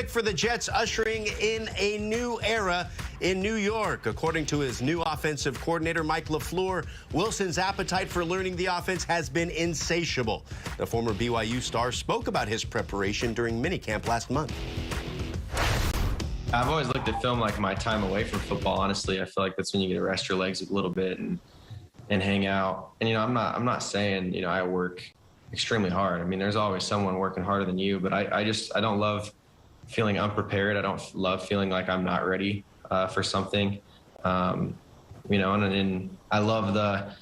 pick for the Jets, ushering in a new era in New York. According to his new offensive coordinator, Mike LaFleur, Wilson's appetite for learning the offense has been insatiable. The former BYU star spoke about his preparation during minicamp last month. I've always looked at film like my time away from football. Honestly, I feel like that's when you get to rest your legs a little bit and hang out. And I'm not saying I work extremely hard. I mean, there's always someone working harder than you, but I don't love feeling unprepared. I don't love feeling like I'm not ready for something. And I love the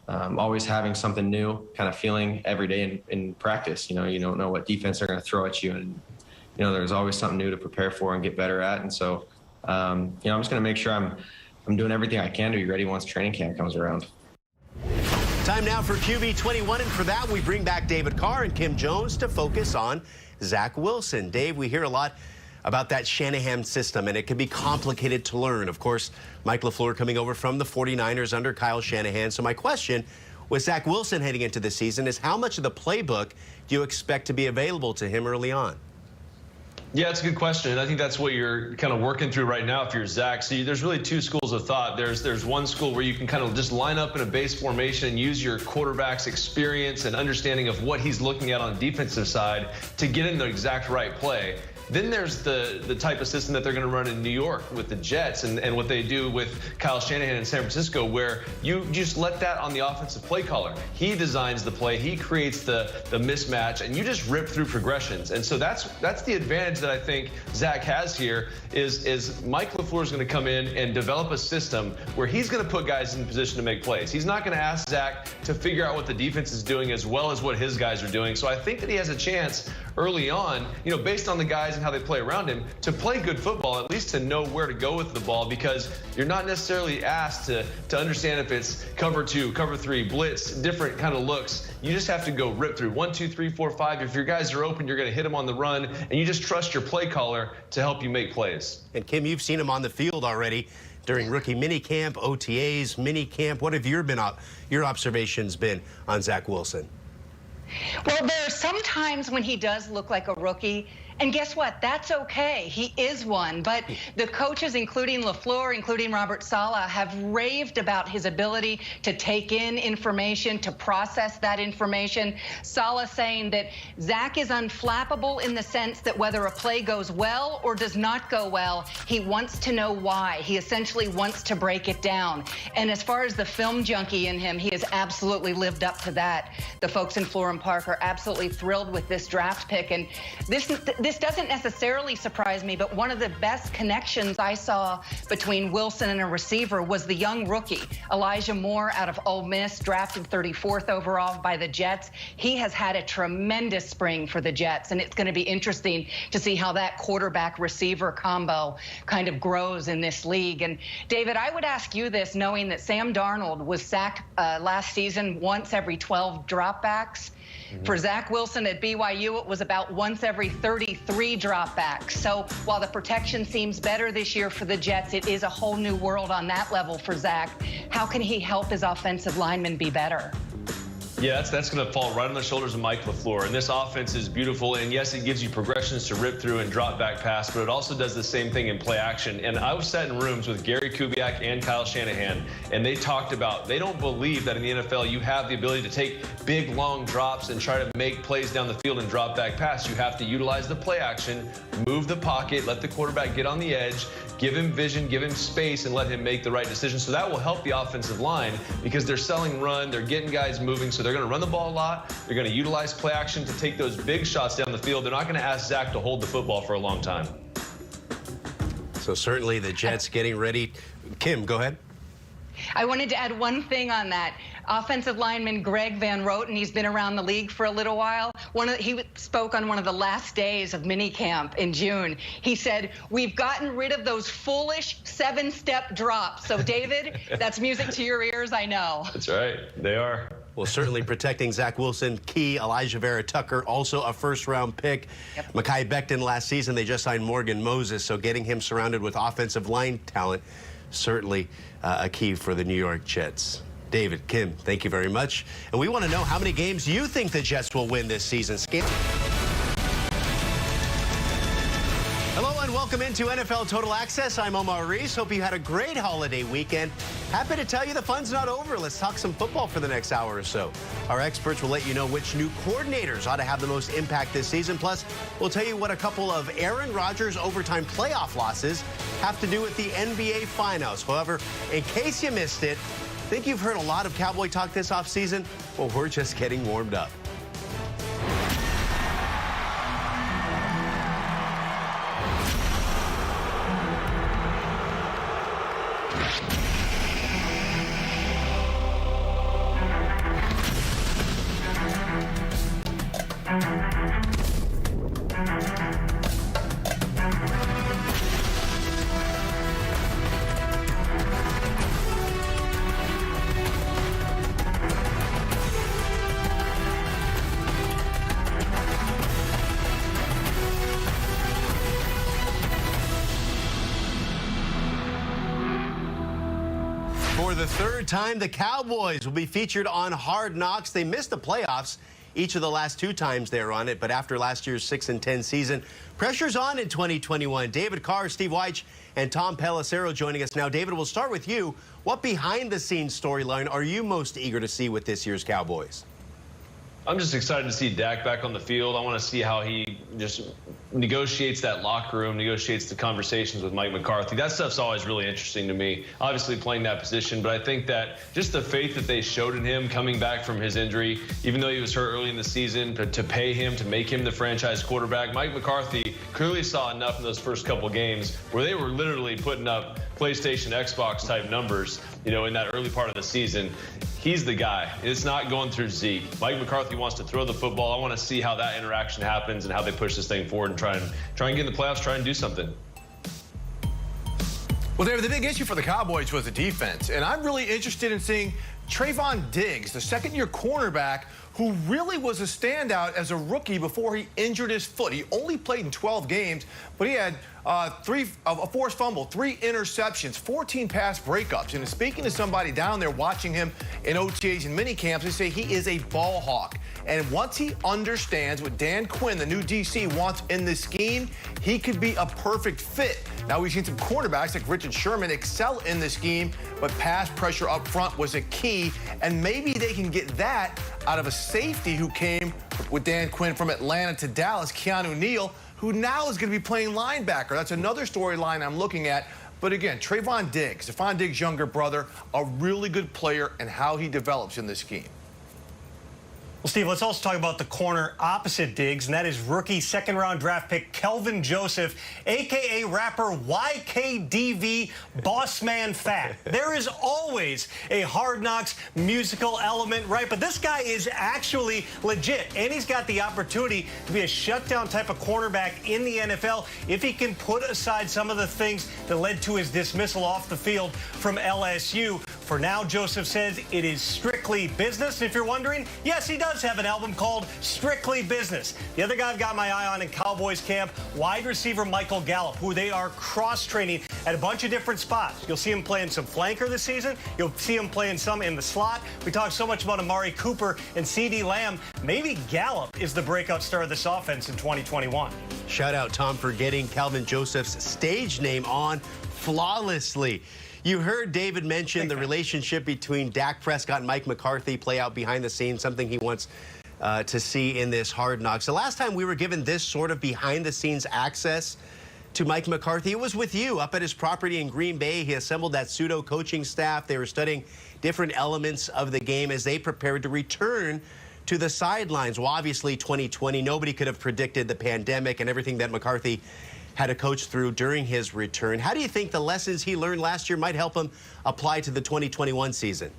always having something new kind of feeling every day in practice. You don't know what defense they're going to throw at you, and there's always something new to prepare for and get better at. And so, I'm just going to make sure I'm doing everything I can to be ready once training camp comes around. Time now for QB 21, and for that we bring back David Carr and Kim Jones to focus on Zach Wilson. Dave, we hear a lot about that Shanahan system, and it can be complicated to learn. Of course, Mike LaFleur coming over from the 49ers under Kyle Shanahan. So my question with Zach Wilson heading into the season is, how much of the playbook do you expect to be available to him early on? Yeah, it's a good question, and I think that's what you're kind of working through right now if you're Zach. So there's really two schools of thought. There's one school where you can kind of just line up in a base formation and use your quarterback's experience and understanding of what he's looking at on the defensive side to get in the exact right play. Then there's the type of system that they're going to run in New York with the Jets and what they do with Kyle Shanahan in San Francisco, where you just let that on the offensive play caller. He designs the play, he creates the mismatch, and you just rip through progressions. And so that's the advantage that I think Zach has here is Mike LaFleur is going to come in and develop a system where he's going to put guys in position to make plays. He's not going to ask Zach to figure out what the defense is doing as well as what his guys are doing. So I think that he has a chance early on, based on the guys and how they play around him, to play good football, at least to know where to go with the ball, because you're not necessarily asked to understand if it's cover 2, cover 3, blitz, different kind of looks. You just have to go rip through 1, 2, 3, 4, 5. If your guys are open, you're going to hit them on the run, and you just trust your play caller to help you make plays. And Kim, you've seen him on the field already during rookie minicamp, OTAs, minicamp. What have your observations been on Zach Wilson? Well, there are some times when he does look like a rookie, and guess what? That's okay. He is one. But the coaches, including LaFleur, including Robert Saleh, have raved about his ability to take in information, to process that information. Saleh saying that Zach is unflappable in the sense that whether a play goes well or does not go well, he wants to know why. He essentially wants to break it down. And as far as the film junkie in him, he has absolutely lived up to that. The folks in Florham Park are absolutely thrilled with this draft pick. And this doesn't necessarily surprise me, but one of the best connections I saw between Wilson and a receiver was the young rookie, Elijah Moore out of Ole Miss, drafted 34th overall by the Jets. He has had a tremendous spring for the Jets, and it's going to be interesting to see how that quarterback-receiver combo kind of grows in this league. And, David, I would ask you this, knowing that Sam Darnold was sacked last season once every 12 dropbacks. For Zach Wilson at BYU, it was about once every 33 dropbacks. So while the protection seems better this year for the Jets, it is a whole new world on that level for Zach. How can he help his offensive linemen be better? Yeah, that's going to fall right on the shoulders of Mike LaFleur. And this offense is beautiful. And yes, it gives you progressions to rip through and drop back pass, but it also does the same thing in play action. And I was sat in rooms with Gary Kubiak and Kyle Shanahan, and they talked about they don't believe that in the NFL you have the ability to take big, long drops and try to make plays down the field and drop back pass. You have to utilize the play action, move the pocket, let the quarterback get on the edge, give him vision, give him space, and let him make the right decision. So that will help the offensive line because they're selling run, they're getting guys moving, so they're going to run the ball a lot. They're going to utilize play action to take those big shots down the field. They're not going to ask Zach to hold the football for a long time. So certainly the Jets getting ready. Kim, go ahead. I wanted to add one thing on that. Offensive lineman Greg Van Roten, he's been around the league for a little while. He spoke on one of the last days of minicamp in June. He said, "We've gotten rid of those foolish 7-step drops." So, David, that's music to your ears, I know. That's right. They are. Well, certainly protecting Zach Wilson, key. Elijah Vera Tucker, also a first-round pick. Yep. Mekhi Becton last season, they just signed Morgan Moses, so getting him surrounded with offensive line talent, certainly a key for the New York Jets. David, Kim, thank you very much. And we want to know how many games you think the Jets will win this season. Hello and welcome into NFL Total Access. I'm Omar Reese. Hope you had a great holiday weekend. Happy to tell you the fun's not over. Let's talk some football for the next hour or so. Our experts will let you know which new coordinators ought to have the most impact this season. Plus, we'll tell you what a couple of Aaron Rodgers overtime playoff losses have to do with the NBA Finals. However, in case you missed it, think you've heard a lot of Cowboy talk this offseason? Well, we're just getting warmed up. For the third time, the Cowboys will be featured on Hard Knocks. They missed the playoffs each of the last two times they were on it, but after last year's 6-10 season, pressure's on in 2021. David Carr, Steve Weich, and Tom Pelissero joining us now. David, we'll start with you. What behind-the-scenes storyline are you most eager to see with this year's Cowboys? I'm just excited to see Dak back on the field. I want to see how he just negotiates that locker room, negotiates the conversations with Mike McCarthy. That stuff's always really interesting to me, obviously playing that position. But I think that just the faith that they showed in him coming back from his injury, even though he was hurt early in the season, to pay him, to make him the franchise quarterback, Mike McCarthy clearly saw enough in those first couple games where they were literally putting up PlayStation, Xbox type numbers, you know, in that early part of the season. He's the guy. It's not going through Zeke. Mike McCarthy wants to throw the football. I want to see how that interaction happens and how they push this thing forward and try and get in the playoffs, try and do something. Well, David, the big issue for the Cowboys was the defense, and I'm really interested in seeing Trayvon Diggs, the second-year cornerback, who really was a standout as a rookie before he injured his foot. He only played in 12 games, but he had a forced fumble, 3 interceptions, 14 pass breakups. And speaking to somebody down there watching him in OTAs and mini camps, they say he is a ball hawk. And once he understands what Dan Quinn, the new DC, wants in this scheme, he could be a perfect fit. Now, we've seen some quarterbacks like Richard Sherman excel in the scheme, but pass pressure up front was a key. And maybe they can get that out of a safety who came with Dan Quinn from Atlanta to Dallas, Keanu Neal, who now is going to be playing linebacker. That's another storyline I'm looking at. But again, Trayvon Diggs, Stephon Diggs' younger brother, a really good player and how he develops in this scheme. Well, Steve, let's also talk about the corner opposite Diggs, and that is rookie second-round draft pick Kelvin Joseph, a.k.a. rapper YKDV Bossman Fat. There is always a Hard Knocks musical element, right? But this guy is actually legit, and he's got the opportunity to be a shutdown type of cornerback in the NFL if he can put aside some of the things that led to his dismissal off the field from LSU. For now, Joseph says it is strictly business. And if you're wondering, yes, he does have an album called Strictly Business. The other guy I've got my eye on in Cowboys camp, wide receiver Michael Gallup, who they are cross-training at a bunch of different spots. You'll see him playing some flanker this season. You'll see him playing some in the slot. We talked so much about Amari Cooper and CeeDee Lamb. Maybe Gallup is the breakout star of this offense in 2021. Shout out, Tom, for getting Kelvin Joseph's stage name on flawlessly. You heard David mention the relationship between Dak Prescott and Mike McCarthy play out behind the scenes, something he wants to see in this Hard Knocks. The last time we were given this sort of behind-the-scenes access to Mike McCarthy, it was with you up at his property in Green Bay. He assembled that pseudo-coaching staff. They were studying different elements of the game as they prepared to return to the sidelines. Well, obviously, 2020, nobody could have predicted the pandemic and everything that McCarthy had to coach through during his return. How do you think the lessons he learned last year might help him apply to the 2021 season?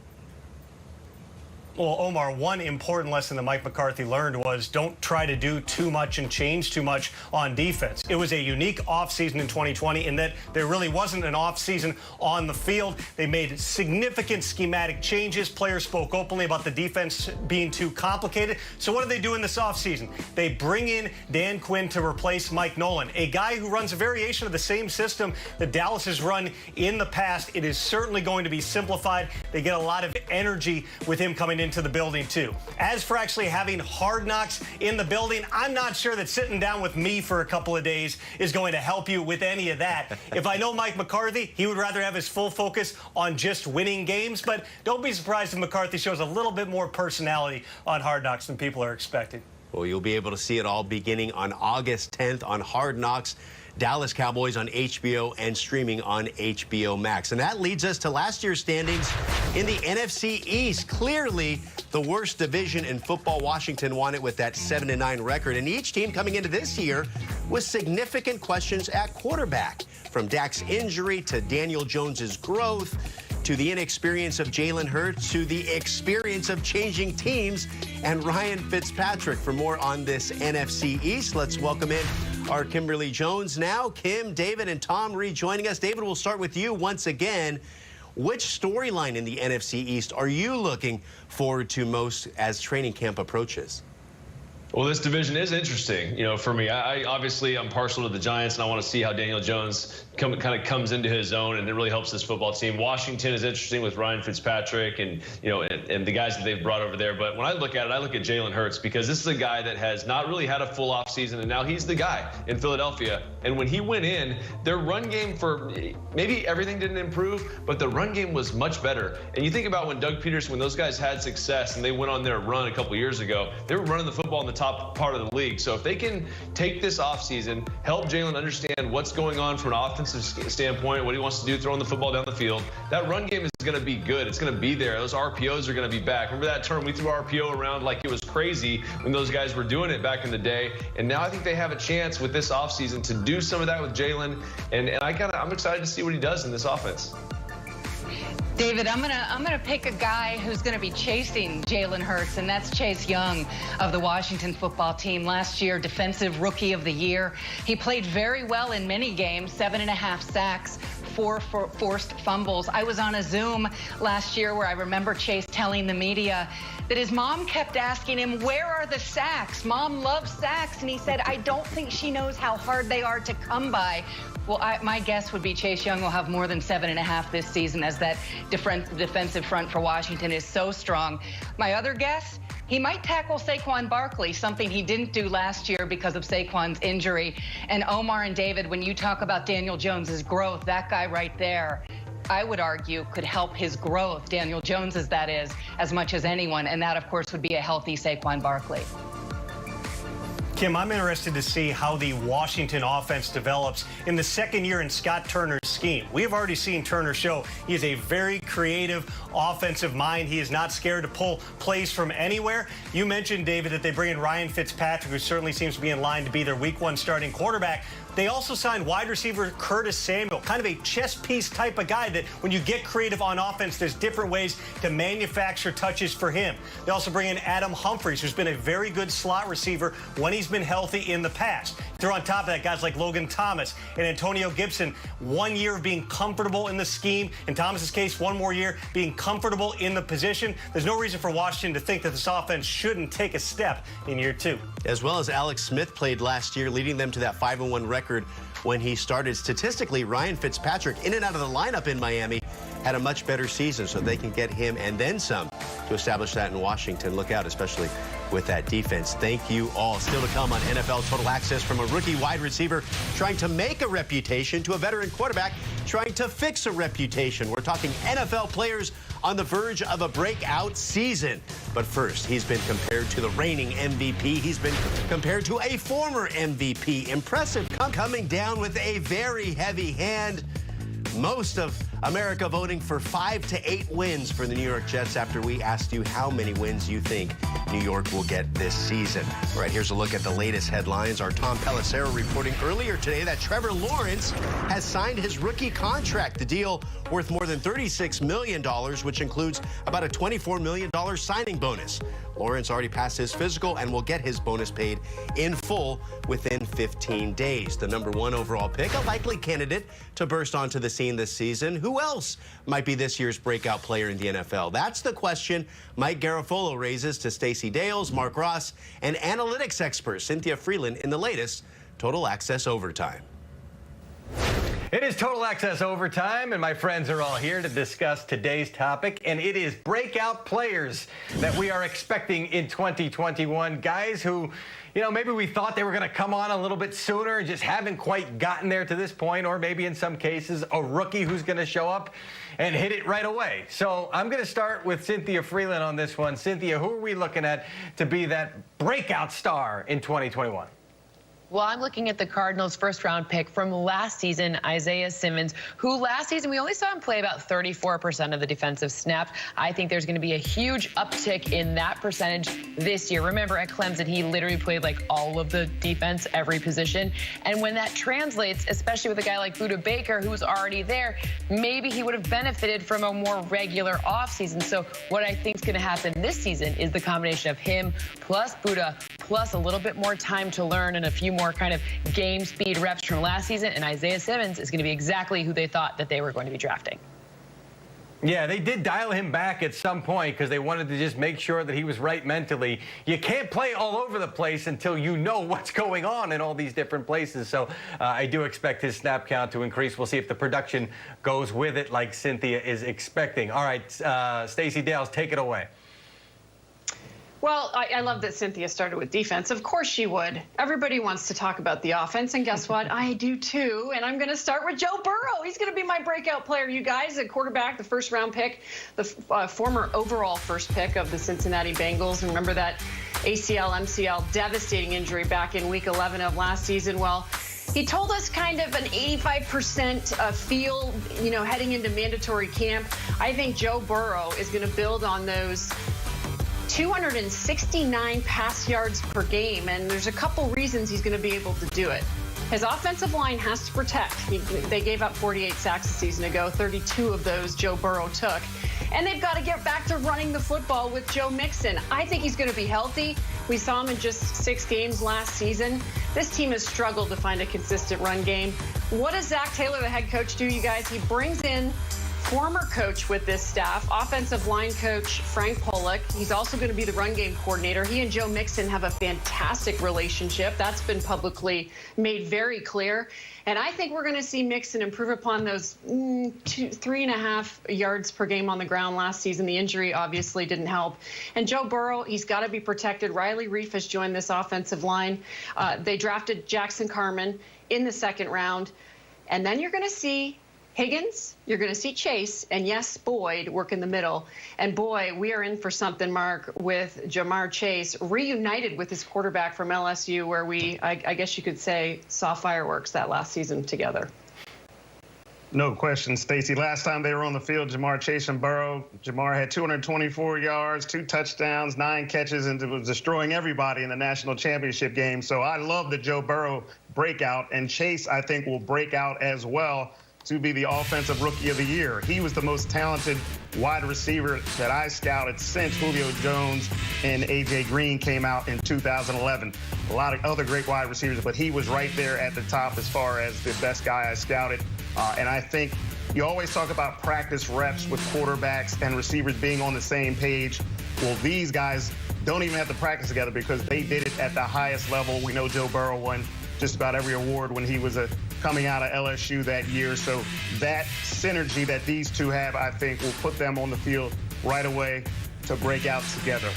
Well, Omar, one important lesson that Mike McCarthy learned was don't try to do too much and change too much on defense. It was a unique offseason in 2020 in that there really wasn't an offseason on the field. They made significant schematic changes. Players spoke openly about the defense being too complicated. So what do they do in this offseason? They bring in Dan Quinn to replace Mike Nolan, a guy who runs a variation of the same system that Dallas has run in the past. It is certainly going to be simplified. They get a lot of energy with him coming in into the building, too. As for actually having Hard Knocks in the building, I'm not sure that sitting down with me for a couple of days is going to help you with any of that. If I know Mike McCarthy, he would rather have his full focus on just winning games, but don't be surprised if McCarthy shows a little bit more personality on Hard Knocks than people are expecting. Well, you'll be able to see it all beginning on August 10th on Hard Knocks, Dallas Cowboys on HBO and streaming on HBO Max. And that leads us to last year's standings in the NFC East. Clearly the worst division in football. Washington won it with that 7-9 record. And each team coming into this year with significant questions at quarterback, from Dak's injury to Daniel Jones's growth, to the inexperience of Jalen Hurts, to the experience of changing teams, and Ryan Fitzpatrick. For more on this NFC East, let's welcome in our Kimberly Jones now. Kim, David, and Tom rejoining us. David, we'll start with you once again. Which storyline in the NFC East are you looking forward to most as training camp approaches? Well, this division is interesting, for me. I obviously I'm partial to the Giants, and I want to see how Daniel Jones kind of comes into his own, and it really helps this football team. Washington is interesting with Ryan Fitzpatrick and and the guys that they've brought over there. But when I look at it, I look at Jalen Hurts, because this is a guy that has not really had a full offseason, and now he's the guy in Philadelphia. And when he went in, their run game, for maybe everything didn't improve, but the run game was much better. And you think about when Doug Peterson, when those guys had success and they went on their run a couple years ago, they were running the football in the top part of the league. So if they can take this offseason, help Jalen understand what's going on from an offensive standpoint, what he wants to do, throwing the football down the field, that run game is going to be good. It's going to be there. Those RPOs are going to be back. Remember that term? We threw RPO around like it was crazy when those guys were doing it back in the day. And now I think they have a chance with this offseason to do some of that with Jalen. And I'm excited to see what he does in this offense. David, I'm gonna pick a guy who's gonna be chasing Jalen Hurts, and that's Chase Young of the Washington football team. Last year, Defensive Rookie of the Year. He played very well in many games, 7.5 sacks, 4 forced fumbles. I was on a Zoom last year where I remember Chase telling the media that his mom kept asking him, where are the sacks? Mom loves sacks. And he said, I don't think she knows how hard they are to come by. Well, my guess would be Chase Young will have more than 7.5 this season, as that defensive front for Washington is so strong. My other guess, he might tackle Saquon Barkley, something he didn't do last year because of Saquon's injury. And Omar and David, when you talk about Daniel Jones's growth, that guy right there, I would argue, could help his growth, Daniel Jones's that is, as much as anyone. And that, of course, would be a healthy Saquon Barkley. Kim, I'm interested to see how the Washington offense develops in the second year in Scott Turner's scheme. We have already seen Turner show he is a very creative offensive mind. He is not scared to pull plays from anywhere. You mentioned, David, that they bring in Ryan Fitzpatrick, who certainly seems to be in line to be their week 1 starting quarterback. They also signed wide receiver Curtis Samuel, kind of a chess piece type of guy that when you get creative on offense, there's different ways to manufacture touches for him. They also bring in Adam Humphries, who's been a very good slot receiver when he's been healthy in the past. They're on top of that, guys like Logan Thomas and Antonio Gibson. 1 year of being comfortable in the scheme. In Thomas's case, 1 more year being comfortable in the position. There's no reason for Washington to think that this offense shouldn't take a step in year 2. As well as Alex Smith played last year, leading them to that 5-1 record when he started. Statistically, Ryan Fitzpatrick, in and out of the lineup in Miami, had a much better season, so they can get him and then some to establish that in Washington. Look out, especially with that defense. Thank you all. Still to come on NFL Total Access, from a rookie wide receiver trying to make a reputation to a veteran quarterback trying to fix a reputation. We're talking NFL players on the verge of a breakout season. But first, he's been compared to the reigning MVP. He's been compared to a former MVP. Impressive coming down with a very heavy hand. Most of America voting for 5 to 8 wins for the New York Jets after we asked you how many wins you think New York will get this season. All right, here's a look at the latest headlines. Our Tom Pelissero reporting earlier today that Trevor Lawrence has signed his rookie contract. The deal worth more than $36 million, which includes about a $24 million signing bonus. Lawrence already passed his physical and will get his bonus paid in full within 15 days. The #1 overall pick, a likely candidate to burst onto the scene this season. Who else might be this year's breakout player in the NFL? That's the question Mike Garafolo raises to Stacey Dales, Mark Ross, and analytics expert Cynthia Freeland in the latest Total Access Overtime. It is Total Access Overtime, and my friends are all here to discuss today's topic, and it is breakout players that we are expecting in 2021. Guys who, you know, maybe we thought they were going to come on a little bit sooner and just haven't quite gotten there to this point, or maybe in some cases a rookie who's going to show up and hit it right away. So I'm going to start with Cynthia Freeland on this one. Cynthia, who are we looking at to be that breakout star in 2021? Well, I'm looking at the Cardinals' first-round pick from last season, Isaiah Simmons, who last season we only saw him play about 34% of the defensive snaps. I think there's going to be a huge uptick in that percentage this year. Remember, at Clemson, he literally played like all of the defense, every position. And when that translates, especially with a guy like Budda Baker, who's already there, maybe he would have benefited from a more regular offseason. So what I think is going to happen this season is the combination of him plus Budda plus a little bit more time to learn and a few more kind of game speed reps from last season, and Isaiah Simmons is going to be exactly who they thought that they were going to be drafting. Yeah, they did dial him back at some point because they wanted to just make sure that he was right mentally. You can't play all over the place until you know what's going on in all these different places. So I do expect his snap count to increase. We'll see if the production goes with it like Cynthia is expecting. All right, Stacey Dales, take it away. Well, I love that Cynthia started with defense. Of course she would. Everybody wants to talk about the offense, and guess what? I do too. And I'm going to start with Joe Burrow. He's going to be my breakout player, you guys. At quarterback, the first-round pick, the former overall first pick of the Cincinnati Bengals. Remember that ACL, MCL devastating injury back in Week 11 of last season? Well, he told us kind of an 85% feel, you know, heading into mandatory camp. I think Joe Burrow is going to build on those 269 pass yards per game, and there's a couple reasons he's going to be able to do it. His offensive line has to protect. They gave up 48 sacks a season ago. 32 of those Joe Burrow took. And they've got to get back to running the football with Joe Mixon. I think he's going to be healthy. We saw him in just 6 games last season. This team has struggled to find a consistent run game. What does Zach Taylor, the head coach, do, you guys? He brings in former coach with this staff, offensive line coach Frank Pollock. He's also going to be the run game coordinator. He and Joe Mixon have a fantastic relationship. That's been publicly made very clear. And I think we're going to see Mixon improve upon those 3.5 yards per game on the ground last season. The injury obviously didn't help. And Joe Burrow, he's got to be protected. Riley Reif has joined this offensive line. They drafted Jackson Carman in the 2nd round. And then you're going to see Higgins, you're going to see Chase, and yes, Boyd work in the middle. And boy, we are in for something, Mark, with Jamar Chase reunited with his quarterback from LSU, where we, I guess you could say, saw fireworks that last season together. No question, Stacey. Last time they were on the field, Jamar Chase and Burrow, Jamar had 224 yards, 2 touchdowns, 9 catches, and was destroying everybody in the national championship game. So I love the Joe Burrow breakout, and Chase, I think, will break out as well to be the offensive rookie of the year. He was the most talented wide receiver that I scouted since Julio Jones and A.J. Green came out in 2011. A lot of other great wide receivers, but he was right there at the top as far as the best guy I scouted. And I think you always talk about practice reps with quarterbacks and receivers being on the same page. Well, these guys don't even have to practice together because they did it at the highest level. We know Joe Burrow won just about every award when he was coming out of LSU that year. So that synergy that these two have, I think, will put them on the field right away to break out together.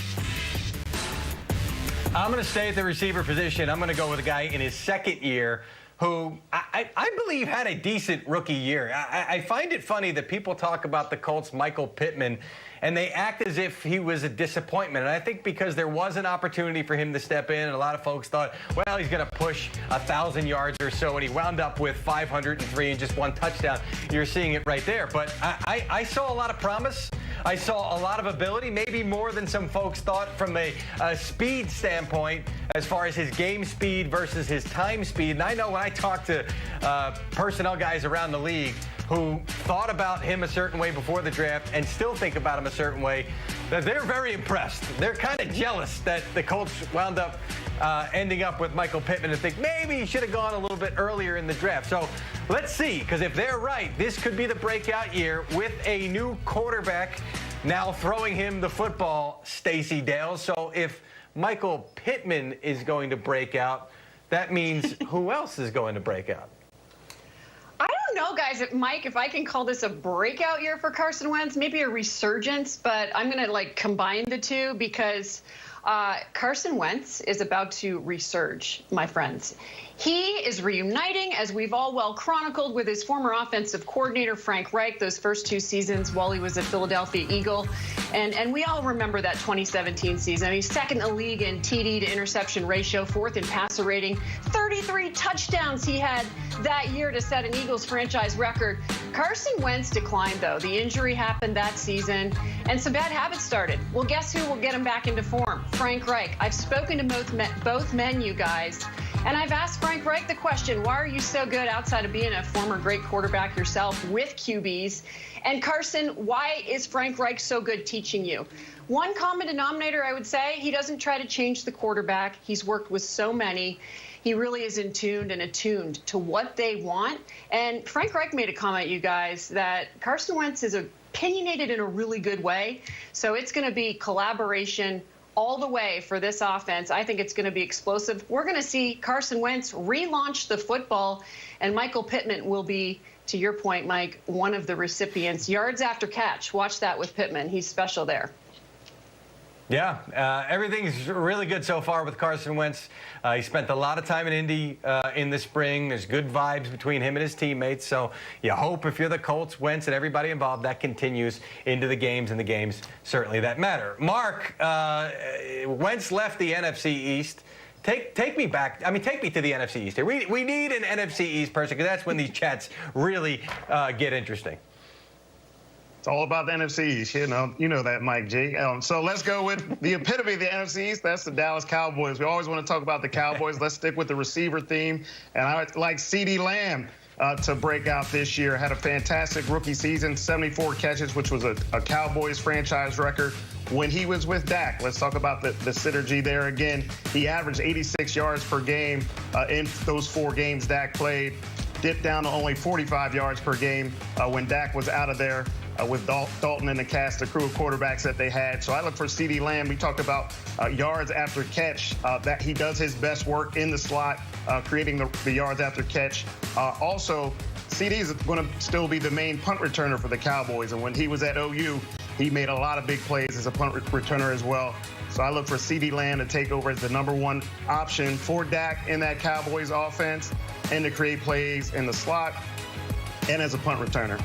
I'm going to stay at the receiver position. I'm going to go with a guy in his 2nd year who I believe had a decent rookie year. I find it funny that people talk about the Colts' Michael Pittman, and they act as if he was a disappointment. And I think because there was an opportunity for him to step in, and a lot of folks thought, well, he's going to push 1,000 yards or so, and he wound up with 503 and just 1 touchdown. You're seeing it right there. But I saw a lot of promise. I saw a lot of ability, maybe more than some folks thought from a speed standpoint as far as his game speed versus his time speed. And I know when I talk to personnel guys around the league who thought about him a certain way before the draft and still think about him a certain way, that they're very impressed. They're kind of jealous that the Colts wound up ending up with Michael Pittman and think maybe he should have gone a little bit earlier in the draft. So let's see, because if they're right, this could be the breakout year with a new quarterback now throwing him the football, Stacey Dale. So if Michael Pittman is going to break out, that means who else is going to break out? I don't know, guys, Mike, if I can call this a breakout year for Carson Wentz, maybe a resurgence, but I'm going to combine the two because Carson Wentz is about to resurge, my friends. He is reuniting, as we've all well chronicled, with his former offensive coordinator, Frank Reich, those first 2 seasons while he was a Philadelphia Eagle. And we all remember that 2017 season. He's second in the league in TD to interception ratio, 4th in passer rating, 33 touchdowns he had that year to set an Eagles franchise record. Carson Wentz declined, though. The injury happened that season, and some bad habits started. Well, guess who will get him back into form? Frank Reich. I've spoken to both men, you guys, and I've asked Frank Reich the question, why are you so good outside of being a former great quarterback yourself with QBs? And Carson, why is Frank Reich so good teaching you? One common denominator, I would say, he doesn't try to change the quarterback. He's worked with so many. He really is in tuned and attuned to what they want. And Frank Reich made a comment, you guys, that Carson Wentz is opinionated in a really good way. So it's going to be collaboration all the way for this offense. I think it's going to be explosive. We're going to see Carson Wentz relaunch the football, and Michael Pittman will be, to your point, Mike, one of the recipients. Yards after catch. Watch that with Pittman. He's special there. Yeah, everything's really good so far with Carson Wentz. He spent a lot of time in Indy in the spring. There's good vibes between him and his teammates. So you hope if you're the Colts, Wentz, and everybody involved, that continues into the games, and the games certainly that matter. Mark, Wentz left the NFC East. Take me back. I mean, take me to the NFC East here. We need an NFC East person, because that's when these chats really get interesting. It's all about the NFC East, you know that, Mike G. So let's go with the epitome of the NFC East. That's the Dallas Cowboys. We always want to talk about the Cowboys. Let's stick with the receiver theme. And I like CeeDee Lamb to break out this year. Had a fantastic rookie season, 74 catches, which was a Cowboys franchise record when he was with Dak. Let's talk about the synergy there again. He averaged 86 yards per game in those 4 games Dak played. Dipped down to only 45 yards per game when Dak was out of there with Dalton and the cast, the crew of quarterbacks that they had. So I look for CeeDee Lamb. We talked about yards after catch, that he does his best work in the slot, creating the yards after catch. Also, CeeDee is going to still be the main punt returner for the Cowboys. And when he was at OU, he made a lot of big plays as a punt returner as well. So I look for CeeDee Lamb to take over as the #1 option for Dak in that Cowboys offense, and to create plays in the slot and as a punt returner.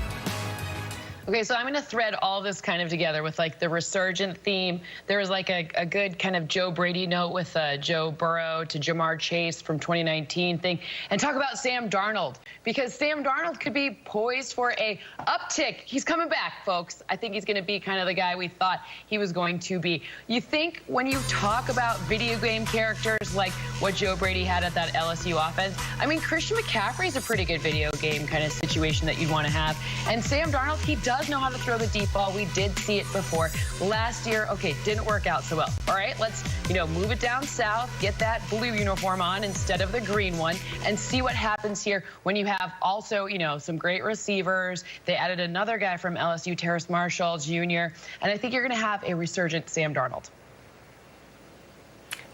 Okay, so I'm going to thread all this kind of together with the resurgent theme. There was a good kind of Joe Brady note with Joe Burrow to Jamar Chase from 2019 thing, and talk about Sam Darnold, because Sam Darnold could be poised for a uptick. He's coming back, folks. I think he's going to be kind of the guy we thought he was going to be. You think when you talk about video game characters like what Joe Brady had at that LSU offense, I mean, Christian McCaffrey's a pretty good video game kind of situation that you'd want to have. And Sam Darnold, he does know how to throw the deep ball. We did see it before. Last year, okay, didn't work out so well. All right, let's, move it down south, get that blue uniform on instead of the green one, and see what happens here when you have also, some great receivers. They added another guy from LSU, Terrace Marshall Jr., and I think you're going to have a resurgent Sam Darnold.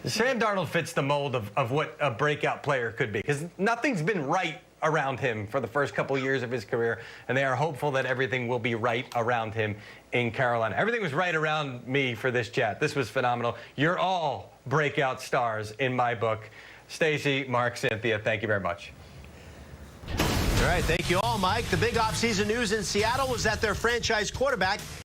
Sam Darnold fits the mold of what a breakout player could be, because nothing's been right around him for the first couple years of his career, and they are hopeful that everything will be right around him in Carolina. Everything was right around me for this chat. This was phenomenal. You're all breakout stars in my book. Stacey, Mark, Cynthia, thank you very much. All right, thank you all, Mike. The big offseason news in Seattle was that their franchise quarterback